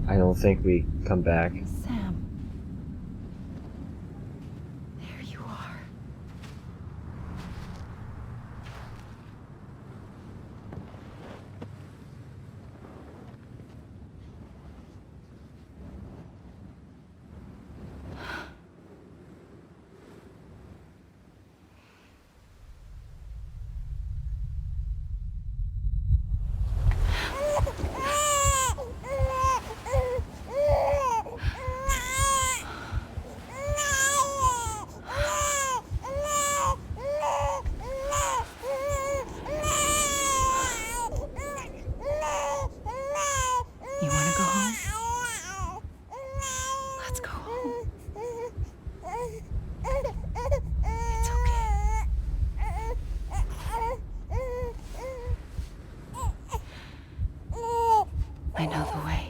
I don't think we come back. Sam. There you are. You want to go home? Let's go home. It's okay. I know the way.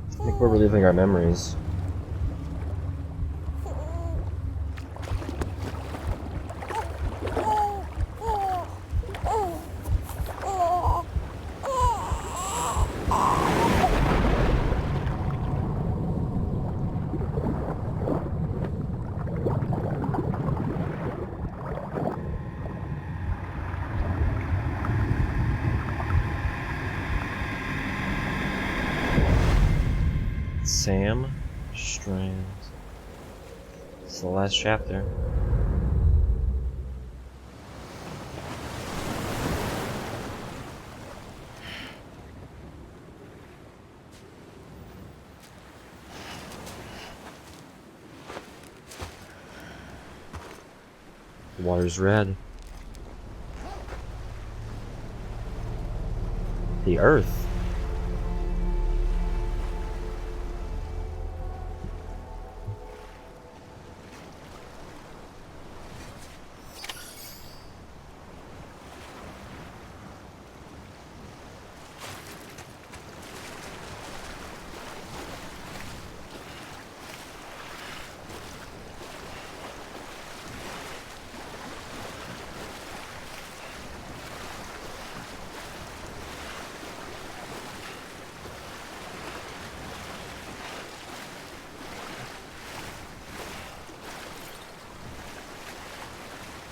I think we're reliving our memories. Sam Strand. It's the last chapter. The water's red. The earth.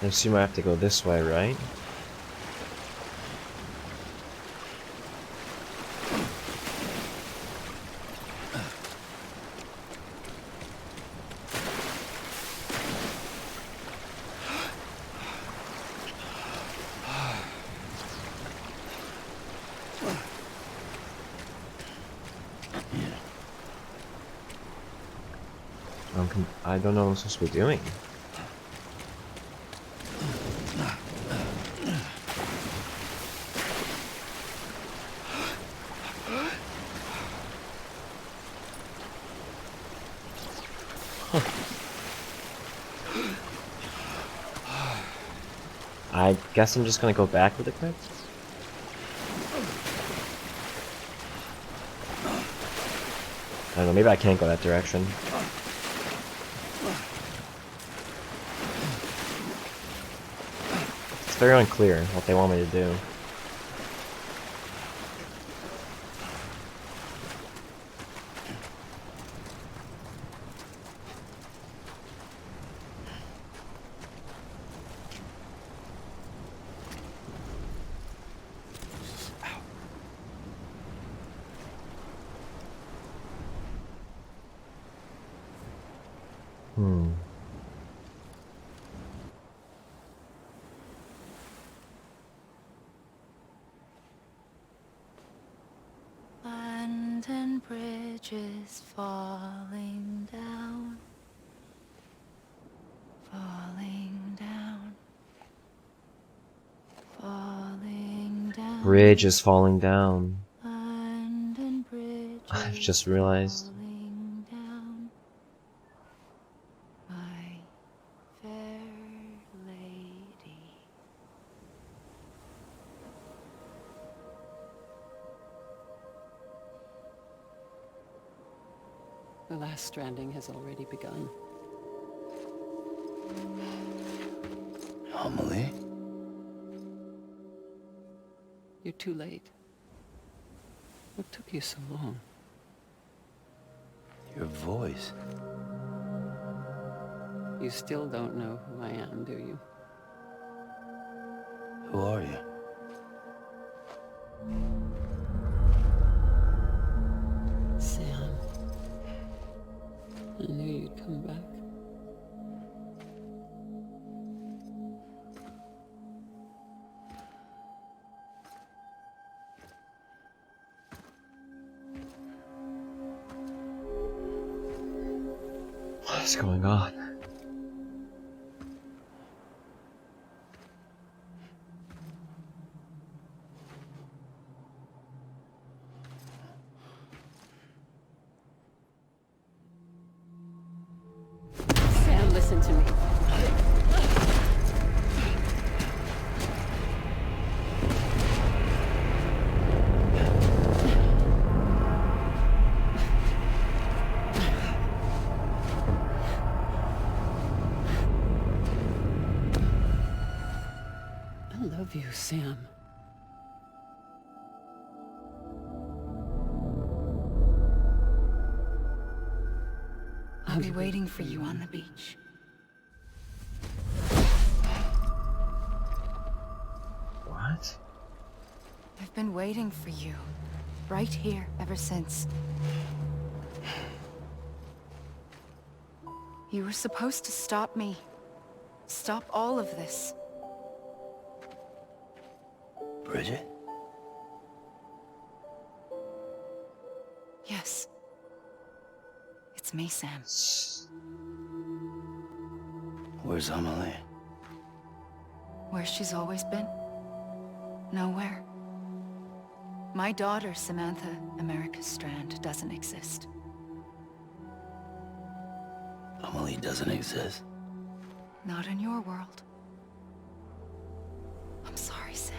I assume I have to go this way, right? I don't know what I'm supposed to be doing. I guess I'm just gonna go back with it quick. I don't know, maybe I can't go that direction. It's very unclear what they want me to do. Hmm. London Bridge is falling down. Falling down. Falling down. Bridge is falling down. London Bridge I've is just realized. falling down. My fair lady. The Last Stranding has already begun. Amelie? You're too late. What took you so long? Your voice. You still don't know who I am, do you? Who are you? Sam. I knew you'd come back. What's going on? Sam, listen to me. I love you, Sam. I'll be waiting for you on the beach. What? I've been waiting for you. Right here, ever since. You were supposed to stop me. Stop all of this. Bridget? Yes. It's me, Sam. Where's Amelie? Where she's always been. Nowhere. My daughter, Samantha America Strand, doesn't exist. Amelie doesn't exist. Not in your world. I'm sorry, Sam.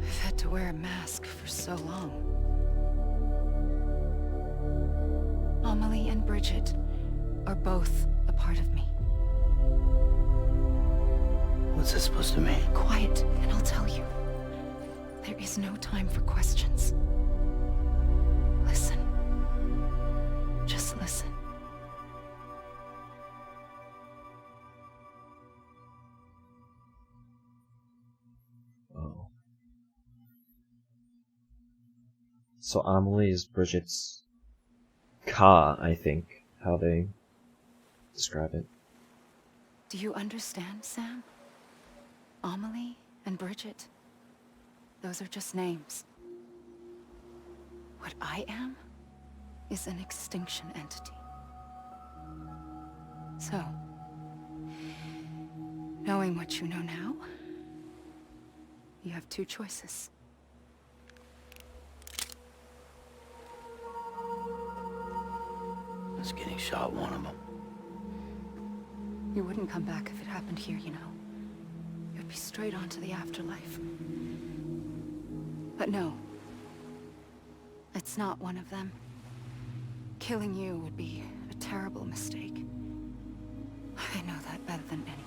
I've had to wear a mask for so long. Amelie and Bridget are both a part of me. What's this supposed to mean? Quiet, and I'll tell you. There is no time for questions. Listen. Just listen. Oh. So Amelie is Bridget's Ka, I think, how they describe it. Do you understand, Sam? Amelie and Bridget. Those are just names. What I am is an extinction entity. So, knowing what you know now, you have two choices. I was getting shot, one of them. You wouldn't come back if it happened here, you know. You'd be straight on to the afterlife. But no. It's not one of them. Killing you would be a terrible mistake. I know that better than anyone.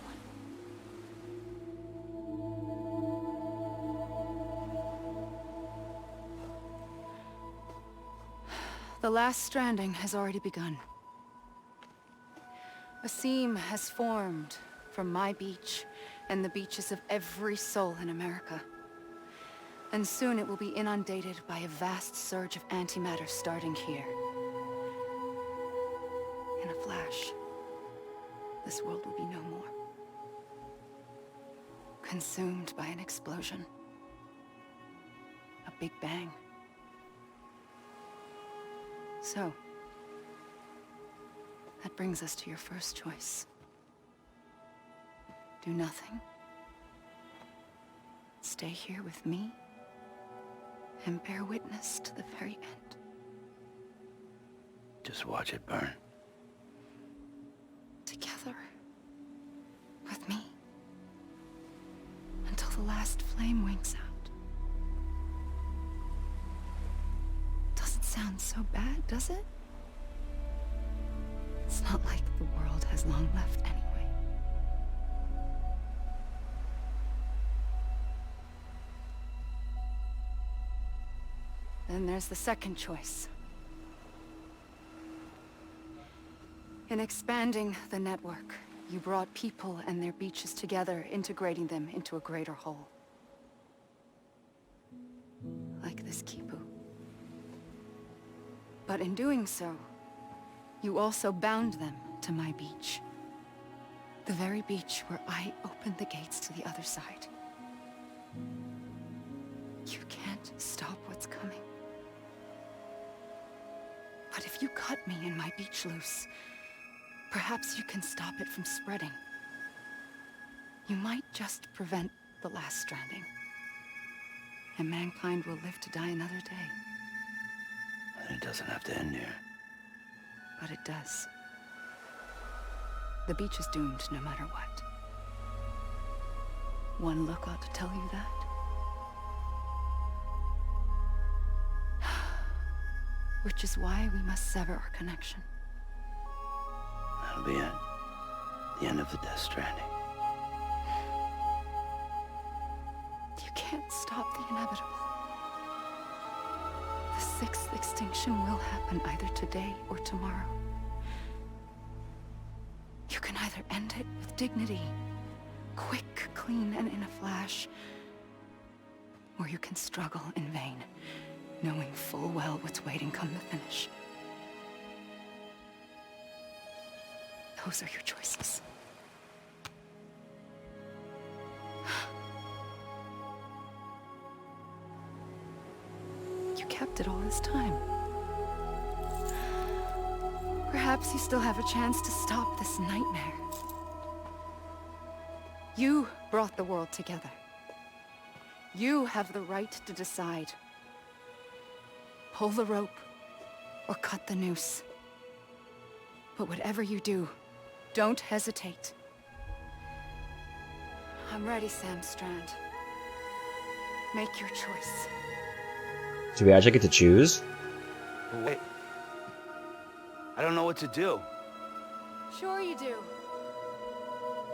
The Last Stranding has already begun. A seam has formed from my beach and the beaches of every soul in America. And soon it will be inundated by a vast surge of antimatter starting here. In a flash, this world will be no more. Consumed by an explosion. A big bang. So, that brings us to your first choice. Do nothing. Stay here with me and bear witness to the very end. Just watch it burn. Together. With me. Until the last flame winks out. Doesn't sound so bad, does it? It's not like the world has long left anyway. then there's the second choice. In expanding the network, you brought people and their beaches together, integrating them into a greater whole. Like this Kipu. But in doing so, you also bound them to my beach. The very beach where I opened the gates to the other side. You can't stop what's coming. But if you cut me and my beach loose, perhaps you can stop it from spreading. You might just prevent the Last Stranding. And mankind will live to die another day. And it doesn't have to end here. But it does. The beach is doomed no matter what. One look ought to tell you that. Which is why we must sever our connection. That'll be it. The end of the Death Stranding. You can't stop the inevitable. The sixth extinction will happen either today or tomorrow. You can either end it with dignity, quick, clean, and in a flash, or you can struggle in vain, knowing full well what's waiting come the finish. Those are your choices. You kept it all this time. Perhaps you still have a chance to stop this nightmare. You brought the world together. You have the right to decide. Pull the rope or cut the noose. But whatever you do, don't hesitate. I'm ready, Sam Strand. Make your choice. Do we actually get to choose? Wait. I don't know what to do. Sure you do.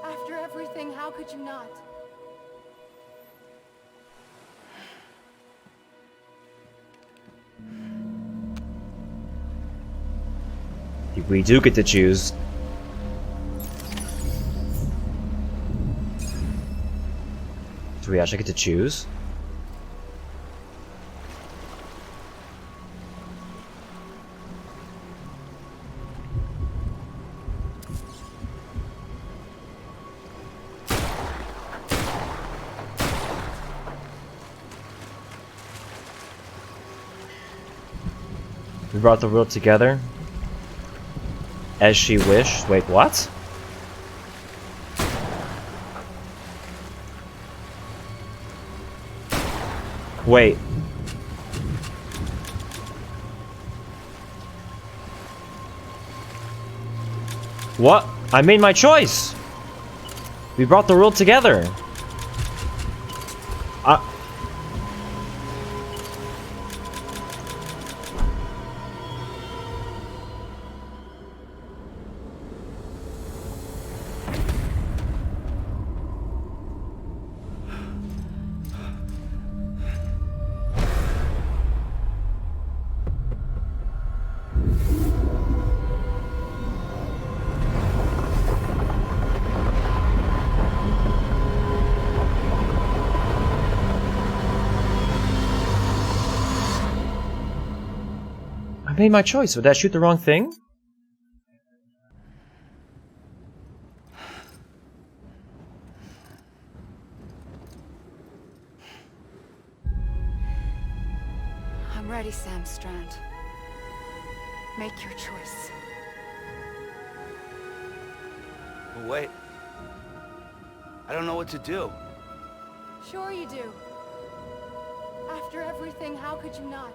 After everything, how could you not? We do get to choose. Do we actually get to choose? We brought the world together. As she wished. Wait, what? Wait. What? I made my choice! We brought the world together. I made my choice. Would that shoot the wrong thing? I'm ready, Sam Strand. Make your choice. Wait. I don't know what to do. Sure you do. After everything, how could you not?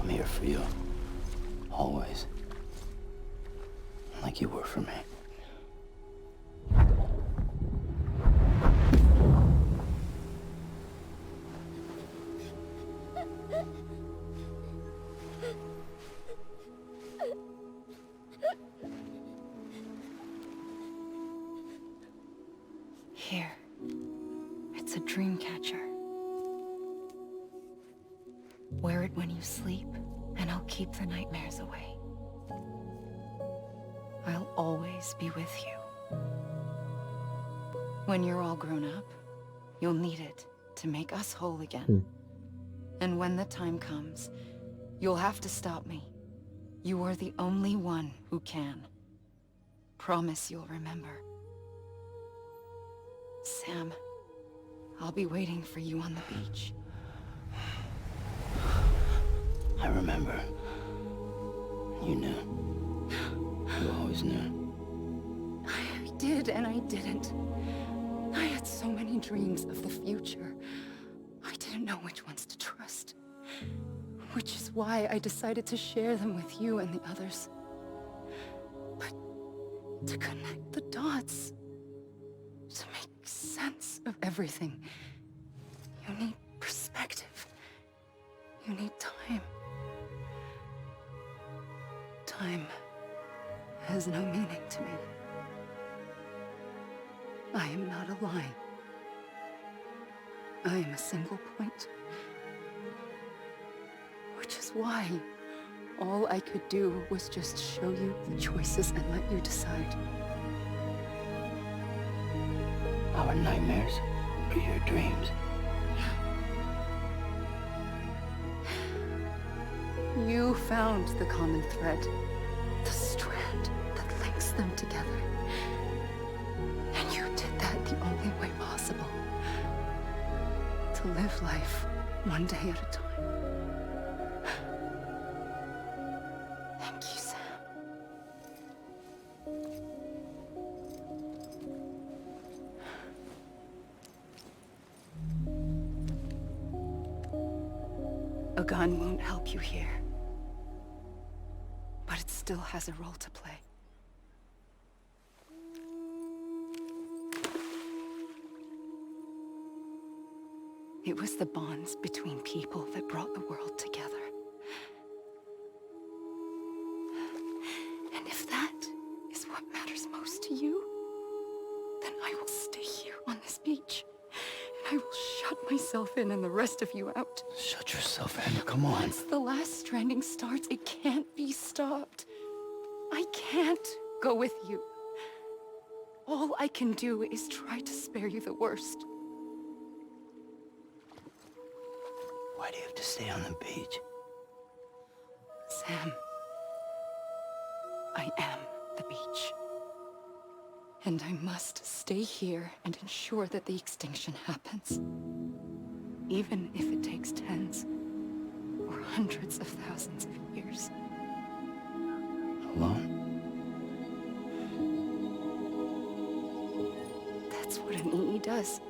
I'm here for you. Always. Like you were for me. dream catcher. Wear it when you sleep, and I'll keep the nightmares away. I'll always be with you. When you're all grown up, you'll need it to make us whole again. And when the time comes, you'll have to stop me. You are the only one who can. Promise you'll remember. Sam, I'll be waiting for you on the beach. I remember. You knew. You always knew. I did and I didn't. I had so many dreams of the future. I didn't know which ones to trust. Which is why I decided to share them with you and the others. But to connect the dots, to make sense of everything, you need perspective. You need time. Time has no meaning to me. I am not a line. I am a single point. Which is why all I could do was just show you the choices and let you decide. Our nightmares are your dreams. You found the common thread, the strand that links them together. And you did that the only way possible. To live life one day at a time. Thank you, Sam. A gun won't help you here. But it still has a role to play. It was the bonds between people that brought the world together. And if that is what matters most to you, then I will stay here on this beach. And I will shut myself in and the rest of you out. Shut yourself in. Come on. Once the Last Stranding starts, it can't be stopped. I can't go with you. All I can do is try to spare you the worst. Why do you have to stay on the beach? Sam, I am the beach. And I must stay here and ensure that the extinction happens. Even if it takes tens or hundreds of thousands of years. Alone? That's what an EE does.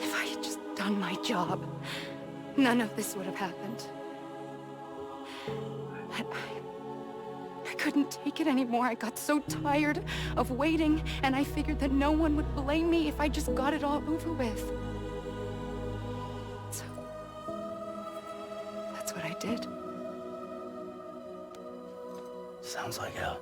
If I had just done my job, none of this would have happened. But I couldn't take it anymore. I got so tired of waiting, and I figured that no one would blame me if I just got it all over with. So, that's what I did. Sounds like hell.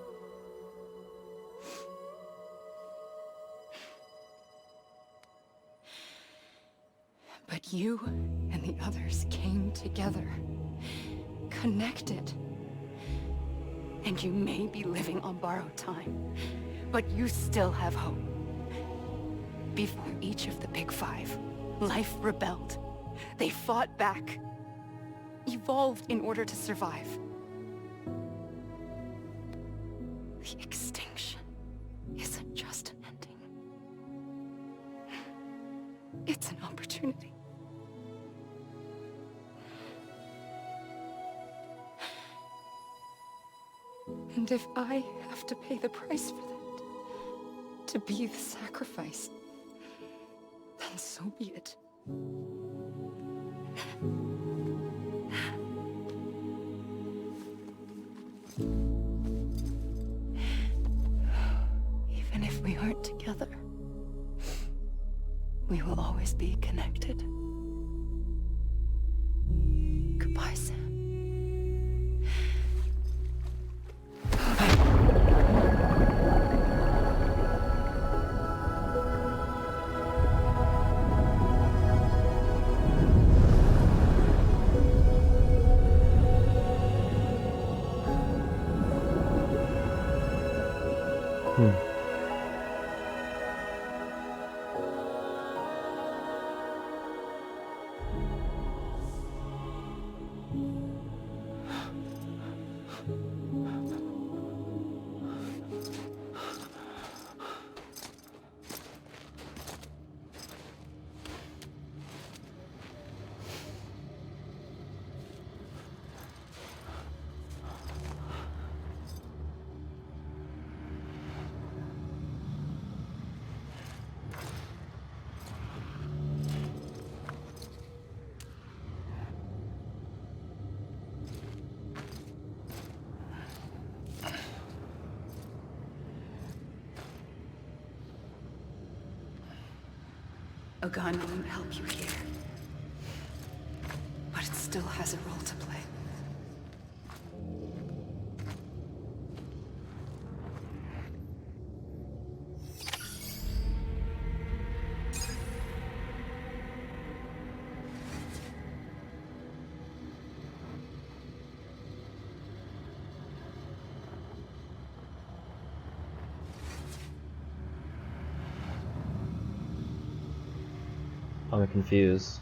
But you and the others came together, connected. And you may be living on borrowed time, but you still have hope. Before each of the Big Five, life rebelled. They fought back, evolved in order to survive. The extinction isn't just an ending. It's an opportunity. And if I have to pay the price for that, to be the sacrifice, then so be it. Even if we aren't together, we will always be connected. Goodbye, Sam. A gun won't help you here. But it still has a role to play. I'm confused.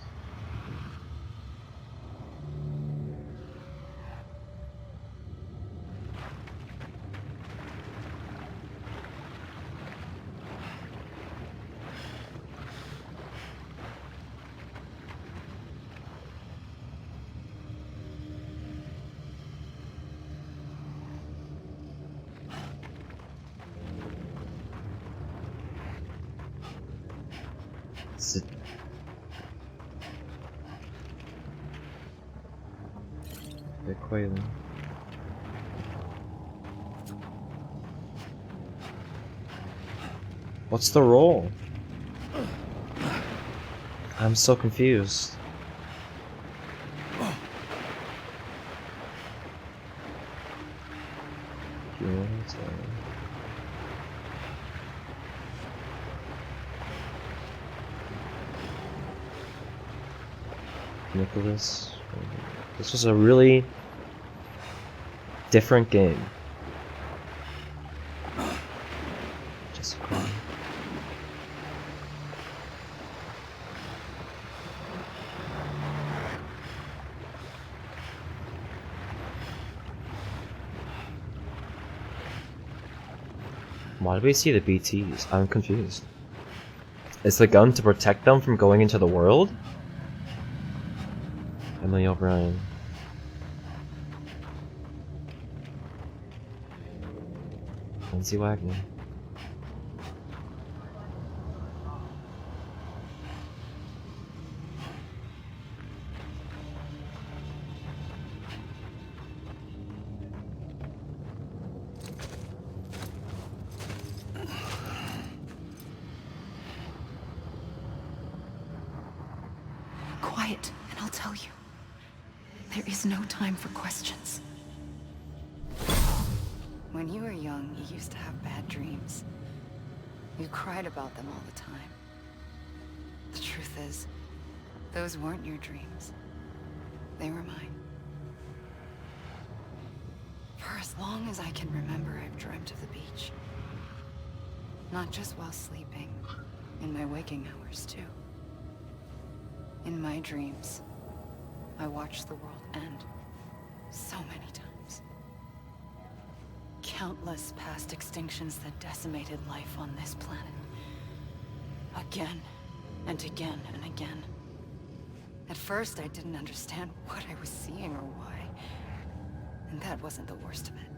Quailing. What's the role? I'm so confused. Nicholas. This was a really different game. Jessica. Why do we see the BTs? I'm confused. Is the gun to protect them from going into the world? Emily O'Brien. Lindsay Wagner. Quiet, and I'll tell you. There is no time for questions. When you were young, you used to have bad dreams. You cried about them all the time. The truth is, those weren't your dreams. They were mine. For as long as I can remember, I've dreamt of the beach. Not just while sleeping, in my waking hours too. In my dreams, I watched the world end so many times. Countless past extinctions that decimated life on this planet. Again, and again, and again. At first, I didn't understand what I was seeing or why. And that wasn't the worst of it.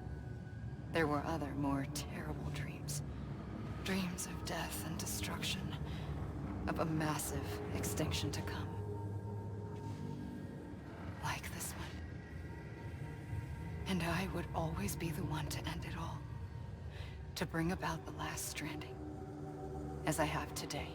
There were other, more terrible dreams. Dreams of death and destruction. Of a massive extinction to come. Like this one. And I would always be the one to end it all. To bring about the Last Stranding. As I have today.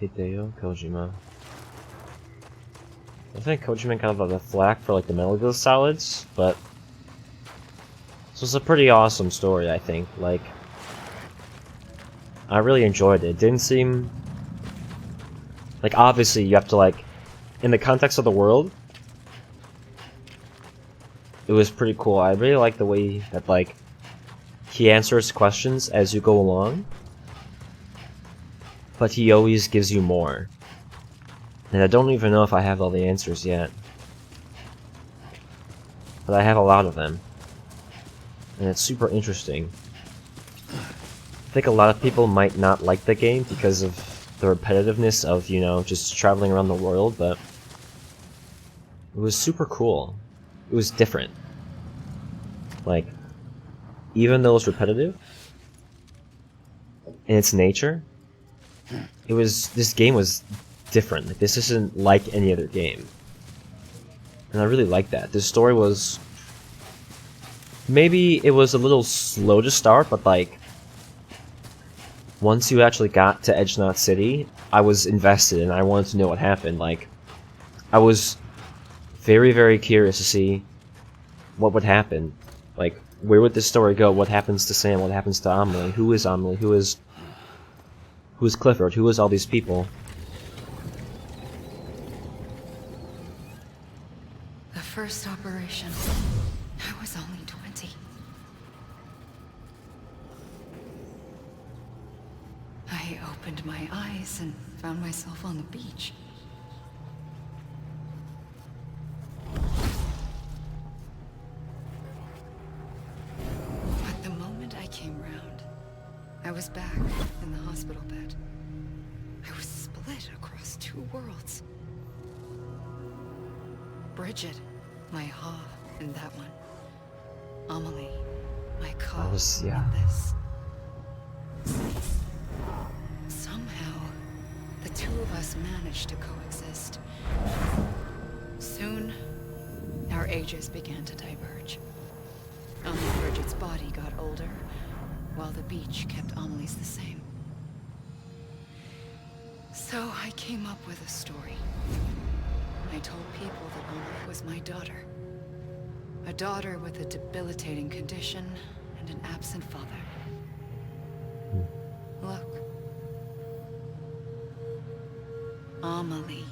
Hideo Kojima. I think Kojima kind of got the flack for like the Metal Gear Solids, but this was a pretty awesome story, I think. Like, I really enjoyed it. It didn't seem like, obviously you have to like, in the context of the world, it was pretty cool. I really like the way that like he answers questions as you go along, but he always gives you more. And I don't even know if I have all the answers yet. But I have a lot of them. And it's super interesting. I think a lot of people might not like the game because of the repetitiveness of, you know, just traveling around the world, but it was super cool. It was different. Like, even though it's repetitive in its nature, this game was different. Like, this isn't like any other game. And I really like that. This story was... Maybe it was a little slow to start, but like... Once you actually got to Edge Knot City, I was invested and I wanted to know what happened. Like, I was very, very curious to see what would happen. Like, where would this story go? What happens to Sam? What happens to Amelie? Who is Amelie? Who is Clifford? Who is all these people? The first operation, I was only 20. I opened my eyes and found myself on the beach. But the moment I came round, I was back in the hospital bed. I was split across two worlds. Bridget, my Ha in that one. Amelie, my Ka That was- yeah. in this. Somehow, the two of us managed to coexist. Soon, our ages began to diverge. Only Bridget's body got older, while the beach kept Amelie's the same. So I came up with a story. I told people that Amelie was my daughter. A daughter with a debilitating condition and an absent father. Look. Amelie.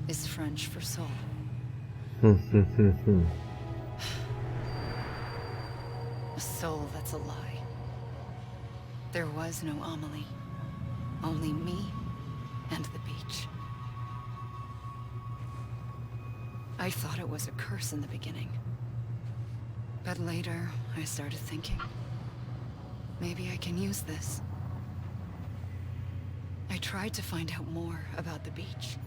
Is French for soul. A soul that's a lie. There was no Amelie. Only me and the beach. I thought it was a curse in the beginning. But later, I started thinking, maybe I can use this. I tried to find out more about the beach.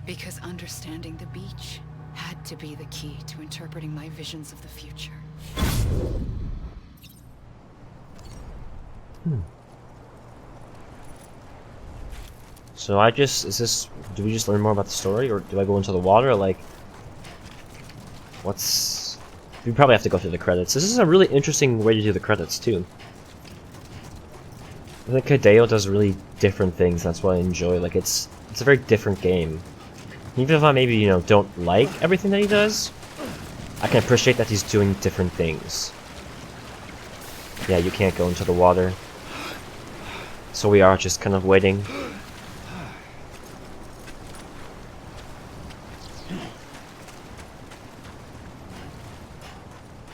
Because understanding the beach had to be the key to interpreting my visions of the future. So do we just learn more about the story, or do I go into the water? Like, we probably have to go through the credits. This is a really interesting way to do the credits, too. I think Hideo does really different things, that's what I enjoy. Like, it's a very different game. Even if I maybe, you know, don't like everything that he does, I can appreciate that he's doing different things. Yeah, you can't go into the water. So we are just kind of waiting.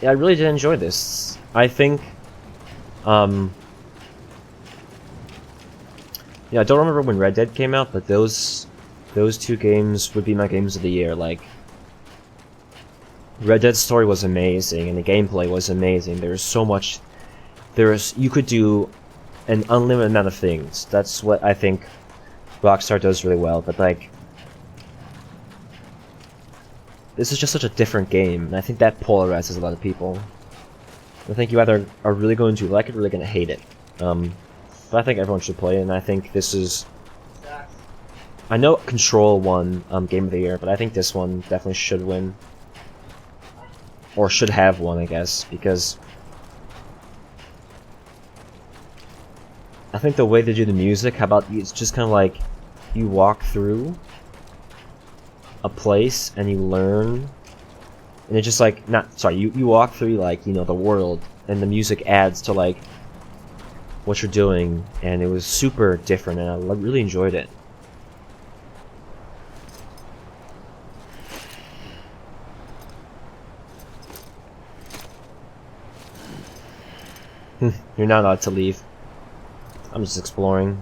Yeah, I really did enjoy this. I think, yeah, I don't remember when Red Dead came out, but those two games would be my games of the year. Like, Red Dead's story was amazing, and the gameplay was amazing. There's so much. You could do an unlimited amount of things. That's what I think Rockstar does really well. But like, this is just such a different game, and I think that polarizes a lot of people. I think you either are really going to like it or really going to hate it. But I think everyone should play it, and I think this is... I know Control won Game of the Year, but I think this one definitely should win. Or should have won, I guess, because... I think the way they do the music, how about it's just kind of like you walk through a place and you learn, and it's just like, you walk through, like, you know, the world, and the music adds to like what you're doing, and it was super different, and I really enjoyed it. You're not allowed to leave. I'm just exploring.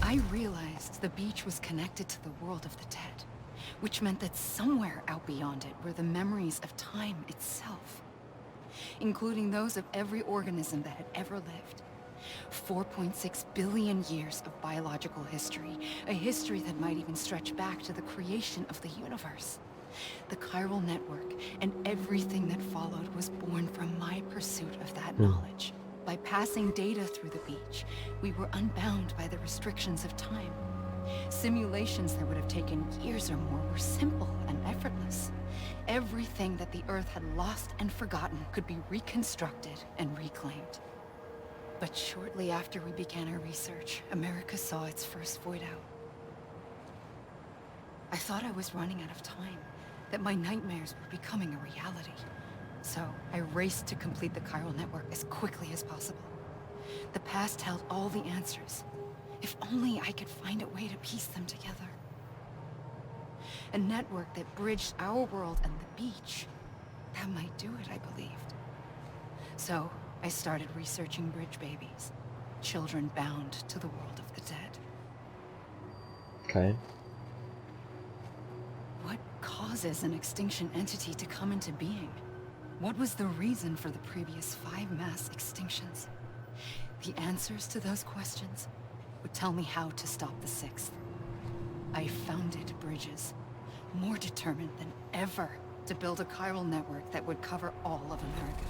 I realized the beach was connected to the world of the dead. which meant that somewhere out beyond it were the memories of time itself, including those of every organism that had ever lived. 4.6 billion years of biological history, a history that might even stretch back to the creation of the universe. The chiral network and everything that followed was born from my pursuit of that knowledge. By passing data through the beach, we were unbound by the restrictions of time. Simulations that would have taken years or more were simple and effortless. Everything that the Earth had lost and forgotten could be reconstructed and reclaimed. But shortly after we began our research, America saw its first void out. I thought I was running out of time, that my nightmares were becoming a reality. So I raced to complete the chiral network as quickly as possible. The past held all the answers. If only I could find a way to piece them together. A network that bridged our world and the beach. That might do it, I believed. So I started researching bridge babies. Children bound to the world of the dead. Okay. What causes an extinction entity to come into being? What was the reason for the previous 5 mass extinctions? The answers to those questions would tell me how to stop the 6th. I founded bridges, more determined than ever to build a chiral network that would cover all of America.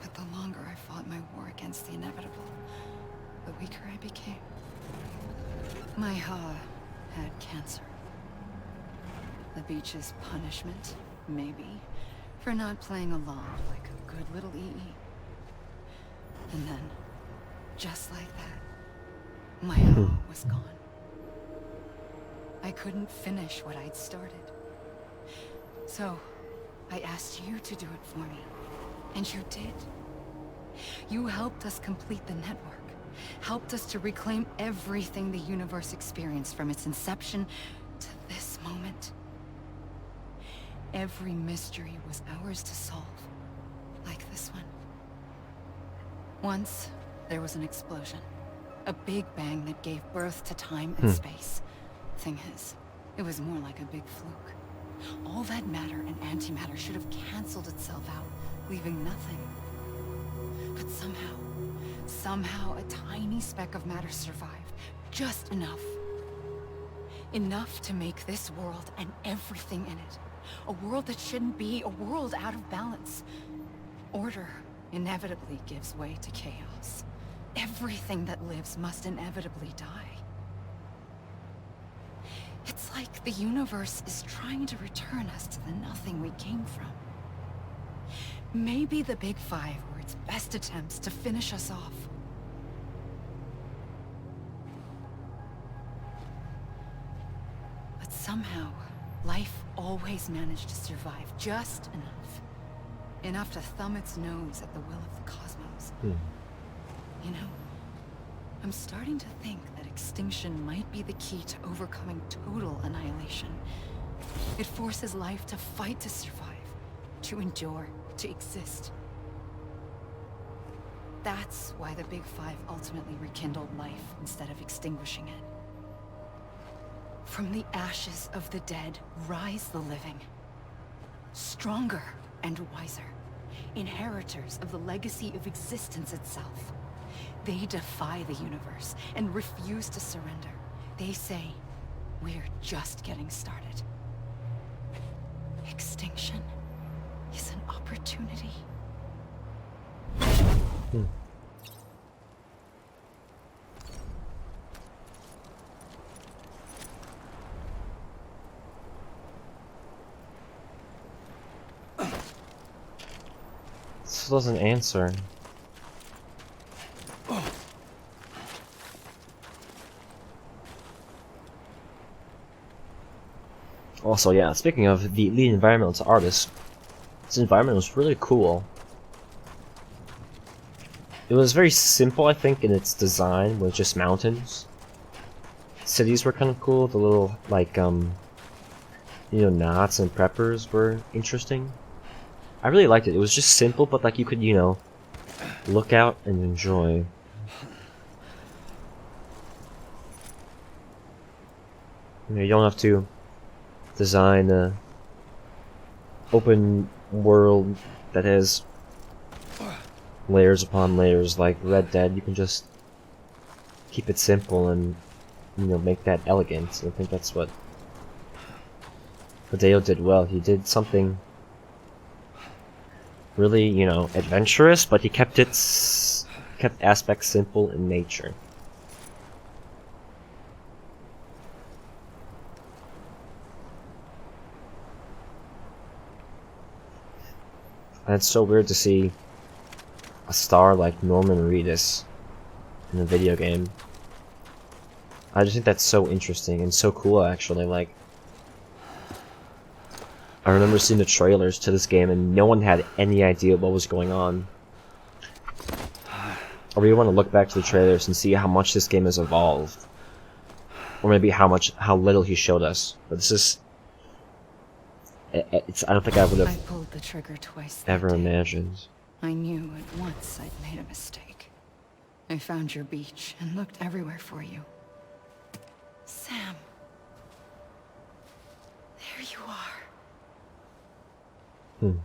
But the longer I fought my war against the inevitable, the weaker I became. My Ha had cancer. The beach's punishment, maybe, for not playing along like a good little EE. And then, just like that, my Ha was gone. I couldn't finish what I'd started. So, I asked you to do it for me. And you did. You helped us complete the network. Helped us to reclaim everything the universe experienced from its inception to this moment. Every mystery was ours to solve. Like this one. Once, there was an explosion. A big bang that gave birth to time and space. Thing is, it was more like a big fluke. All that matter and antimatter should have canceled itself out, leaving nothing. But somehow a tiny speck of matter survived. Just enough. Enough to make this world and everything in it. A world that shouldn't be, a world out of balance. Order inevitably gives way to chaos. Everything that lives must inevitably die. It's like the universe is trying to return us to the nothing we came from. Maybe the Big Five were its best attempts to finish us off. But somehow, life always managed to survive just enough. Enough to thumb its nose at the will of the cosmos. You know, I'm starting to think that extinction might be the key to overcoming total annihilation. It forces life to fight to survive, to endure, to exist. That's why the Big Five ultimately rekindled life instead of extinguishing it. From the ashes of the dead rise the living. Stronger and wiser. Inheritors of the legacy of existence itself. They defy the universe and refuse to surrender. They say, we're just getting started. Extinction is an opportunity. This doesn't answer. Also, yeah, speaking of the lead environmental artist, this environment was really cool. It was very simple, I think, in its design, with just mountains. Cities were kind of cool, the little, like, you know, knots and preppers were interesting. I really liked it. It was just simple, but like you could, you know, look out and enjoy. You know, you don't have to design a open world that has layers upon layers like Red Dead. You can just keep it simple and, you know, make that elegant. I think that's what Hideo did well. He did something really, you know, adventurous, but he kept aspects simple in nature. And it's so weird to see a star like Norman Reedus in a video game. I just think that's so interesting and so cool, actually. Like, I remember seeing the trailers to this game and no one had any idea what was going on. I really want to look back to the trailers and see how much this game has evolved. Or maybe how little he showed us. But this is... I don't think I would I have pulled the trigger twice that ever day. imagined. I knew at once I'd made a mistake. I found your beach and looked everywhere for you. Sam. There you are. Hmm.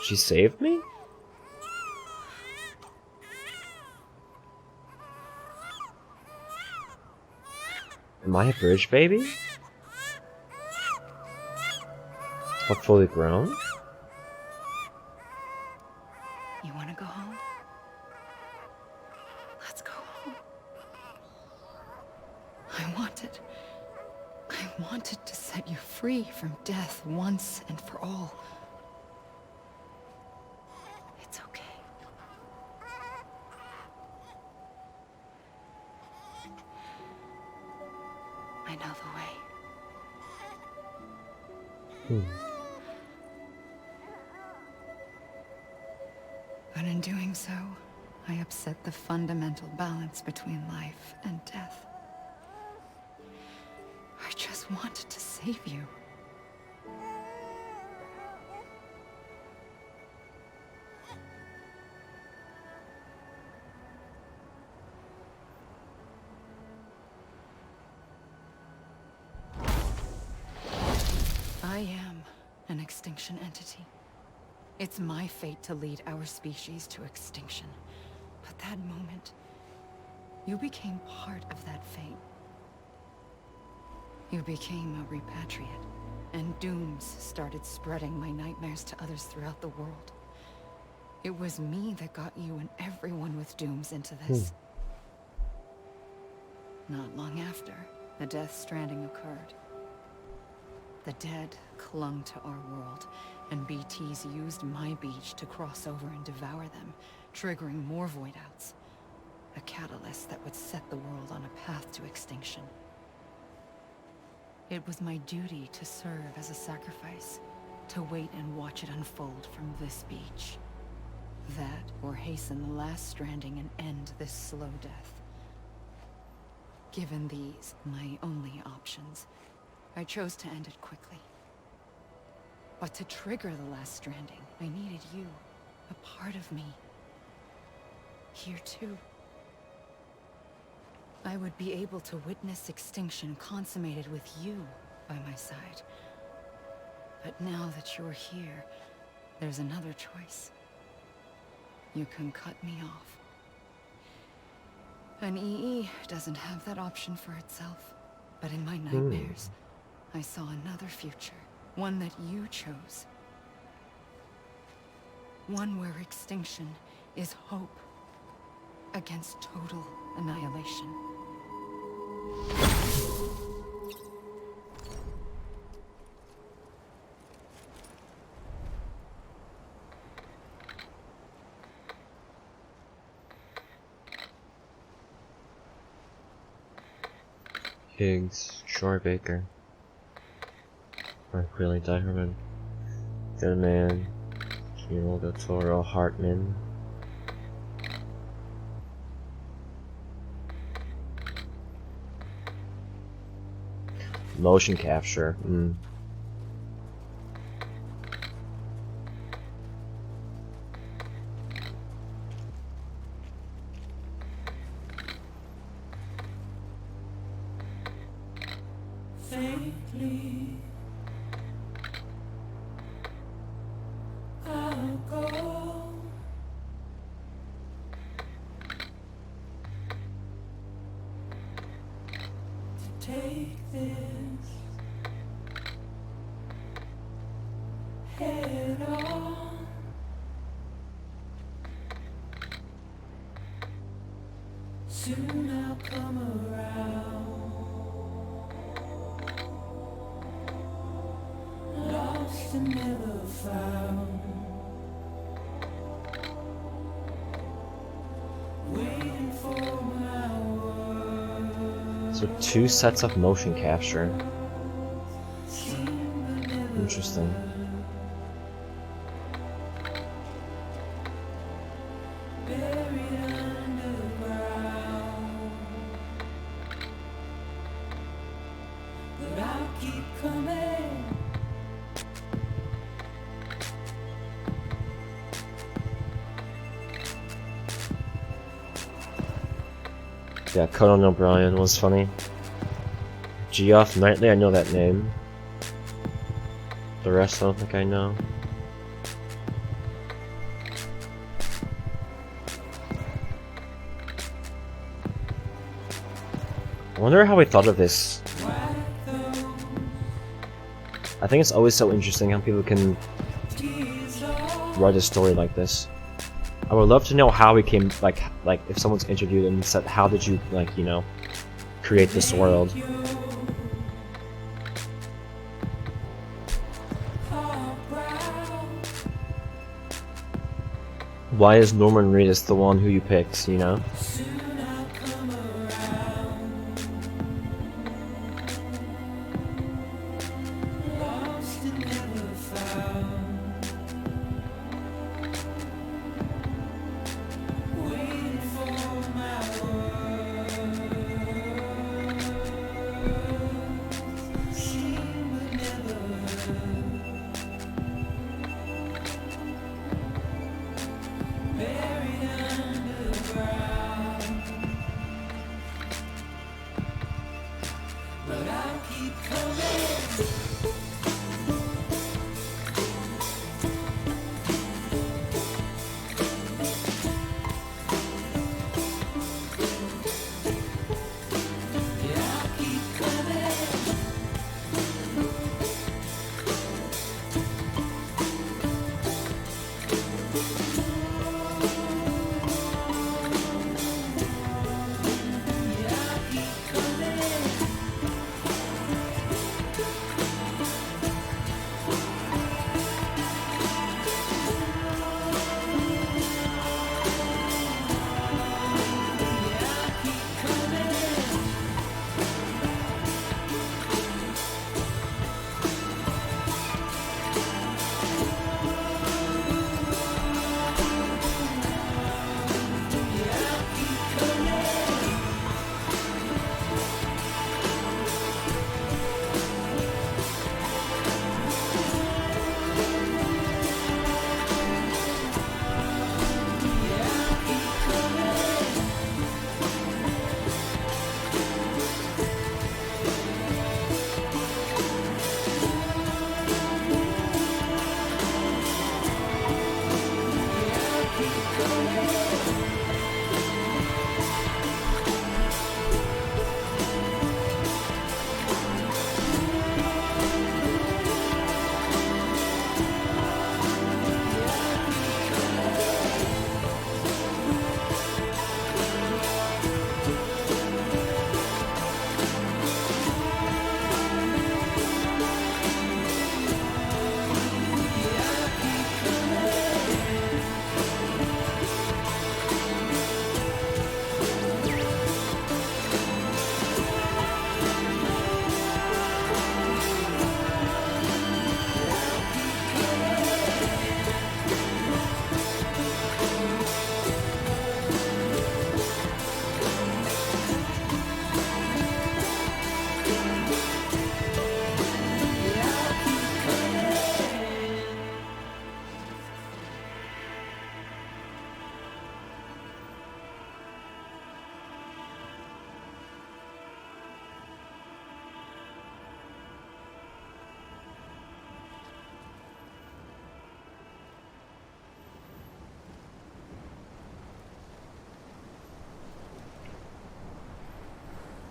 She saved me? Am I a bridge baby? But fully grown? You want to go home? Let's go home. I wanted to set you free from death once and for all. It's okay. I know the way. But in doing so, I upset the fundamental balance between life and death. I just wanted to save you. I am an extinction entity. It's my fate to lead our species to extinction. But that moment, you became part of that fate. You became a repatriate, and dooms started spreading my nightmares to others throughout the world. It was me that got you and everyone with dooms into this. Not long after, the Death Stranding occurred. The dead clung to our world, and BTs used my beach to cross over and devour them, triggering more void outs. A catalyst that would set the world on a path to extinction. It was my duty to serve as a sacrifice, to wait and watch it unfold from this beach. That, or hasten the Last Stranding and end this slow death. Given these, my only options, I chose to end it quickly. But to trigger the Last Stranding, I needed you, a part of me. Here too. I would be able to witness extinction consummated with you by my side. But now that you're here, there's another choice. You can cut me off. An EE doesn't have that option for itself. But in my nightmares, I saw another future. One that you chose. One where extinction is hope against total annihilation. Higgs, Troy Baker, Mark Riley, Diherman, Good Man, Guillermo del Toro, Hartman. Motion capture. Faintly, I'll go to take this head on. Soon I'll come around. Lost and never found. Waiting for my word. So 2 sets of motion capture. Interesting. Buried underground. But I'll keep coming. Yeah, Conan O'Brien was funny. Geoff Knightley, I know that name. The rest I don't think I know. I wonder how we thought of this. I think it's always so interesting how people can write a story like this. I would love to know how we came, like if someone's interviewed and said, how did you, like, you know, create this world? Why is Norman Reedus the one who you picked, you know?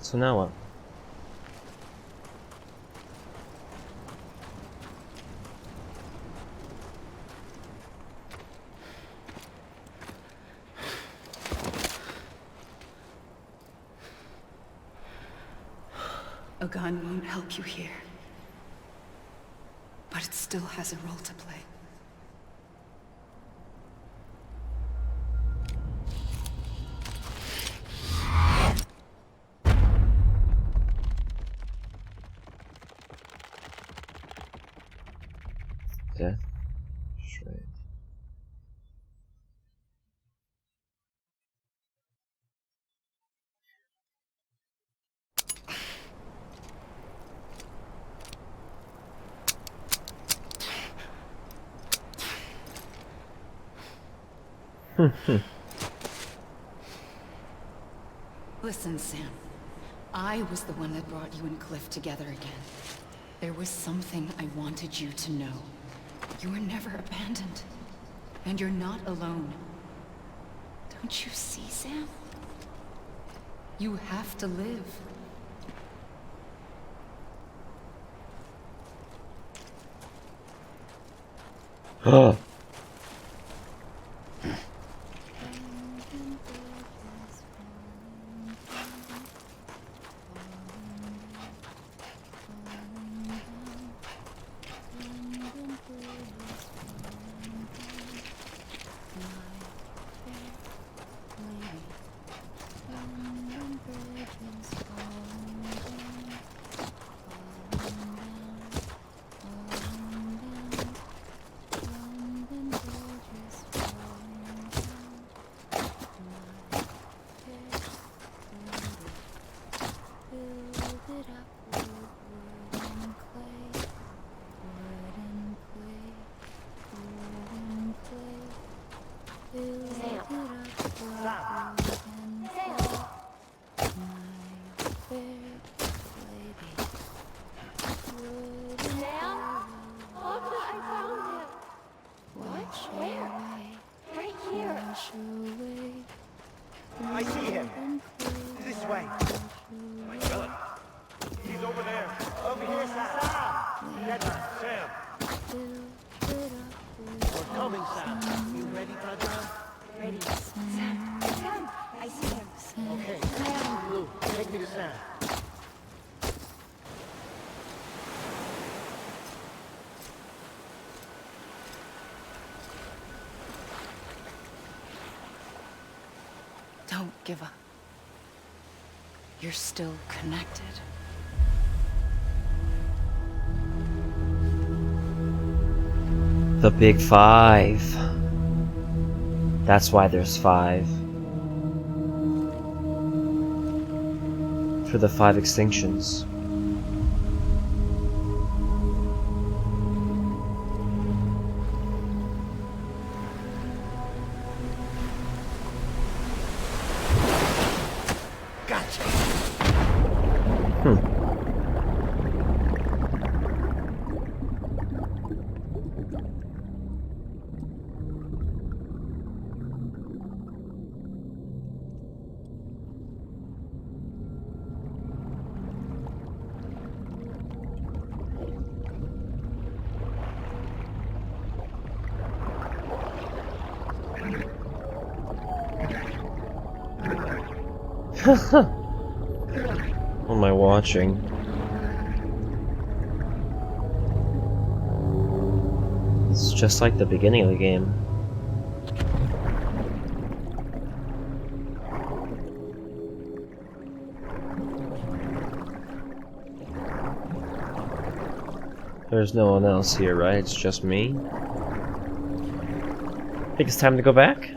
So now what? A gun won't help you here. But it still has a role to play. Death Stranding. Listen, Sam. I was the one that brought you and Cliff together again. There was something I wanted you to know. You were never abandoned. And you're not alone. Don't you see, Sam? You have to live. I see him. This way. My God. He's over there. Over here, Sam. That's Sam. We're coming, Sam. You ready, brother? Ready. Sam, I see him. Okay. Blue, take me to Sam. Don't give up. You're still connected. The Big Five. That's why there's 5. For the 5 extinctions. Gotcha. What am I watching? It's just like the beginning of the game. There's no one else here, right? It's just me. I think it's time to go back.